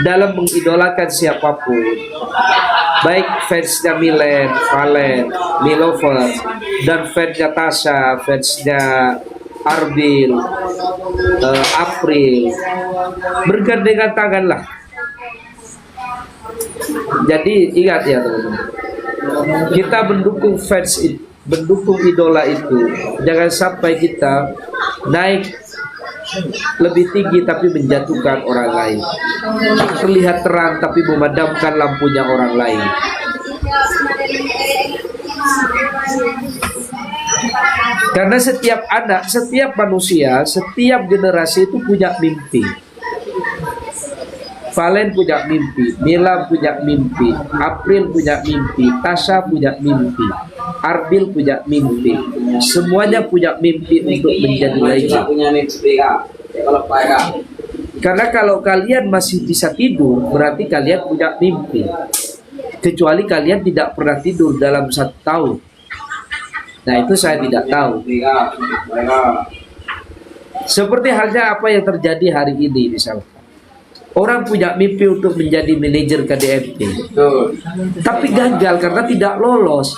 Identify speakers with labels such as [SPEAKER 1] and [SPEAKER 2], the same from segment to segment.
[SPEAKER 1] dalam mengidolakan siapapun, baik fansnya Milen, Valen, Milover, dan fansnya Tasha, fansnya Arbil, April, bergandengan tangan lah. Jadi ingat ya teman-teman, kita mendukung fans itu, mendukung idola itu, jangan sampai kita naik lebih tinggi tapi menjatuhkan orang lain, terlihat terang tapi memadamkan lampunya orang lain. Karena setiap anak, setiap manusia, setiap generasi itu punya mimpi. Valen punya mimpi, Mila punya mimpi, April punya mimpi, Tasha punya mimpi, Arbil punya mimpi. Semuanya punya mimpi untuk menjadi legend. Karena kalau kalian masih bisa tidur, berarti kalian punya mimpi. Kecuali kalian tidak pernah tidur dalam 1 tahun. Nah itu saya tidak tahu. Seperti halnya apa yang terjadi hari ini misalnya. Orang punya mimpi untuk menjadi manajer KDMP, tapi gagal karena tidak lolos.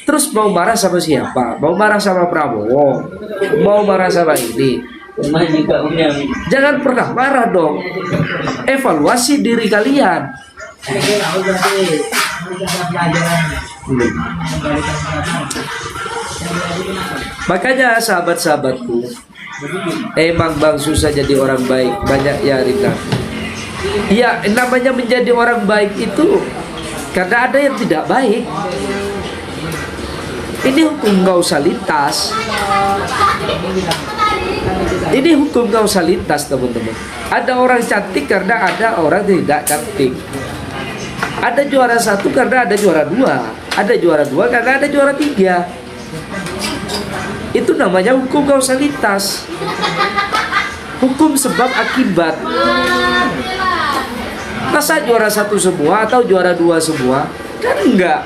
[SPEAKER 1] Terus mau marah sama siapa? Mau marah sama Prabowo? Mau marah sama ini? Jangan pernah marah dong. Evaluasi diri kalian. Makanya sahabat-sahabatku, emang bang susah jadi orang baik, banyak ya Rina. Ya namanya menjadi orang baik itu karena ada yang tidak baik. Ini hukum kausalitas. Ini hukum kausalitas teman-teman. Ada orang cantik karena ada orang tidak cantik. Ada juara 1 karena ada juara 2. Ada juara 2 karena ada juara 3. Itu namanya hukum kausalitas. Hukum sebab akibat. Masa juara 1 semua atau juara 2 semua? Kan enggak.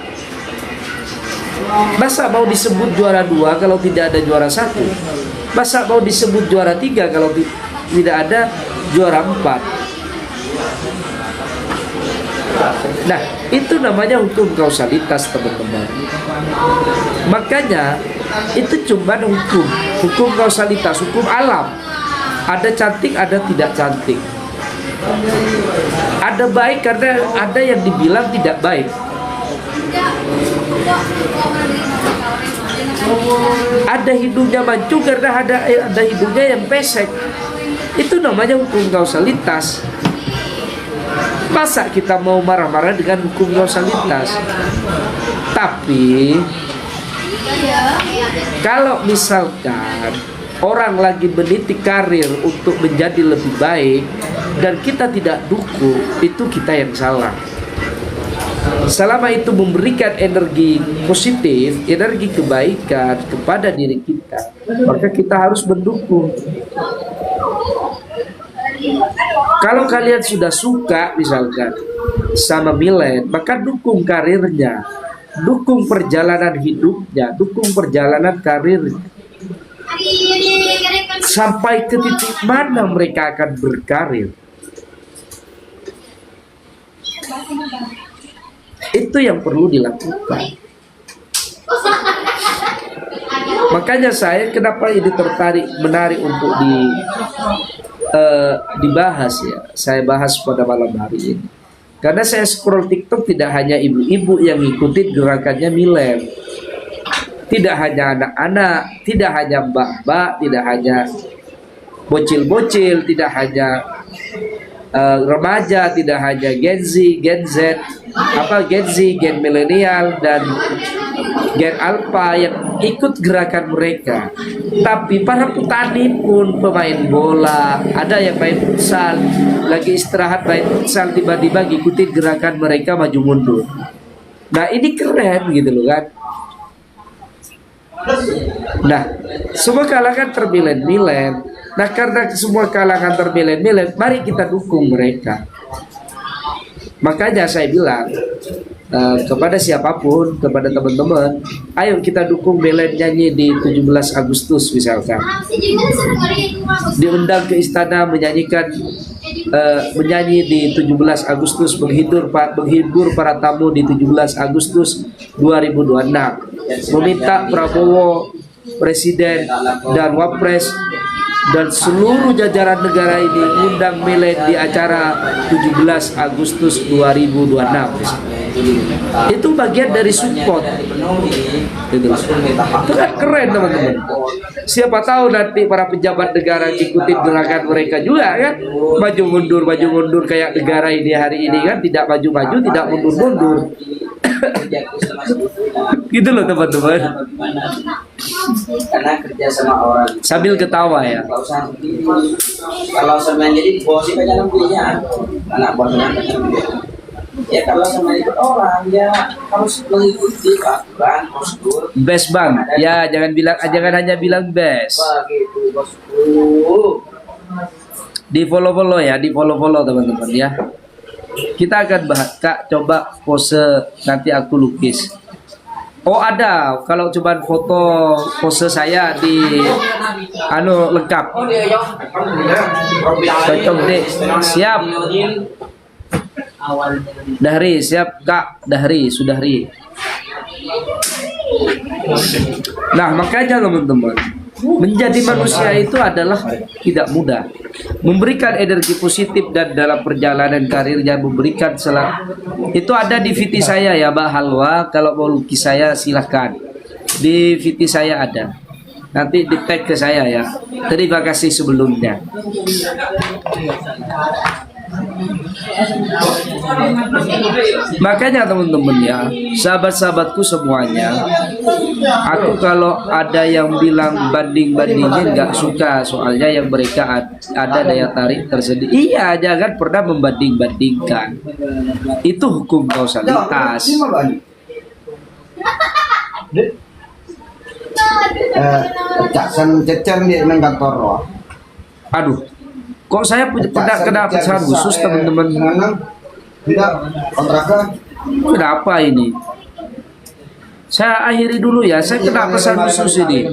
[SPEAKER 1] Masa mau disebut juara 2 kalau tidak ada juara 1? Masa mau disebut juara 3 kalau tidak ada juara 4? Nah, itu namanya hukum kausalitas teman-teman. Makanya itu cuma hukum kausalitas, hukum alam. Ada cantik, ada tidak cantik. Ada baik karena ada yang dibilang tidak baik. Ada hidungnya mancung karena ada hidungnya yang pesek. Itu namanya hukum kausalitas. Masa kita mau marah-marah dengan hukum kausalitas? Tapi kalau misalkan orang lagi meniti karir untuk menjadi lebih baik dan kita tidak dukung, itu kita yang salah. Selama itu memberikan energi positif, energi kebaikan kepada diri kita, maka kita harus mendukung. Kalau kalian sudah suka misalkan sama Milen, maka dukung karirnya, dukung perjalanan hidupnya, dukung perjalanan karirnya. Sampai ke titik mana mereka akan berkarir. Itu yang perlu dilakukan. Makanya saya kenapa ini menarik untuk dibahas ya. Saya bahas pada malam hari ini. Karena saya scroll TikTok tidak hanya ibu-ibu yang ngikutin gerakannya Milen. Tidak hanya anak-anak, tidak hanya mbak-mbak, tidak hanya bocil-bocil, tidak hanya remaja, tidak hanya Gen Z, Gen milenial dan Gen Alpha yang ikut gerakan mereka. Tapi para petani pun, pemain bola, ada yang main futsal, lagi istirahat main futsal, tiba-tiba ikutin gerakan mereka maju mundur. Nah ini keren gitu loh kan. Nah semua kalangan termilen-milen. Nah karena semua kalangan termilen-milen, mari kita dukung mereka. Makanya saya bilang kepada siapapun, kepada teman-teman, ayo kita dukung Milen nyanyi di 17 Agustus misalkan. Diundang ke istana menyanyikan menyanyi di 17 Agustus, menghibur para tamu di 17 Agustus 2026, meminta Prabowo Presiden dan Wapres dan seluruh jajaran negara ini undang Melen di acara 17 Agustus 2026. Itu bagian dari support. Itu kan keren teman-teman. Siapa tahu nanti para pejabat negara ikutin gerakan mereka juga kan, maju mundur kayak negara ini hari ini kan, tidak maju-maju, tidak mundur-mundur. Gitu loh teman-teman.
[SPEAKER 2] Karena kerja sama orang
[SPEAKER 1] Sambil ketawa ya.
[SPEAKER 2] Kalau sama jadi bos itu jangan punya anak bosnya ya, kalau sama ikut orang ya harus mengikuti peraturan prosedur.
[SPEAKER 1] Best bang, ya jangan hanya bilang best.
[SPEAKER 2] Begitu bosku.
[SPEAKER 1] Di follow ya, di follow teman-teman ya. Kita akan bahas, Kak, coba pose nanti aku lukis. Oh ada, kalau coba foto pose saya di lengkap. Cocok deh, siap. Dahri, siap Kak, Sudahri. Nah makanya teman-teman, menjadi manusia itu adalah tidak mudah. Memberikan energi positif dan dalam perjalanan karirnya memberikan itu ada di VT saya ya Mbak Halwa. Kalau mau lukis saya silahkan, di VT saya ada, nanti di tag ke saya ya. Terima kasih sebelumnya. Makanya teman-teman ya, sahabat-sahabatku semuanya, aku kalau ada yang bilang banding-bandingin nggak suka, soalnya yang mereka ada daya tarik tersendiri. Iya, jangan pernah membanding-bandingkan. Itu hukum kausalitas.
[SPEAKER 3] Caksan cecer di kantor.
[SPEAKER 1] Aduh, kok saya pernah kena pecahan khusus teman-teman?
[SPEAKER 3] Tidak kontrakan.
[SPEAKER 1] Kenapa ini? Saya akhiri dulu ya. Saya kena pesan khusus ini.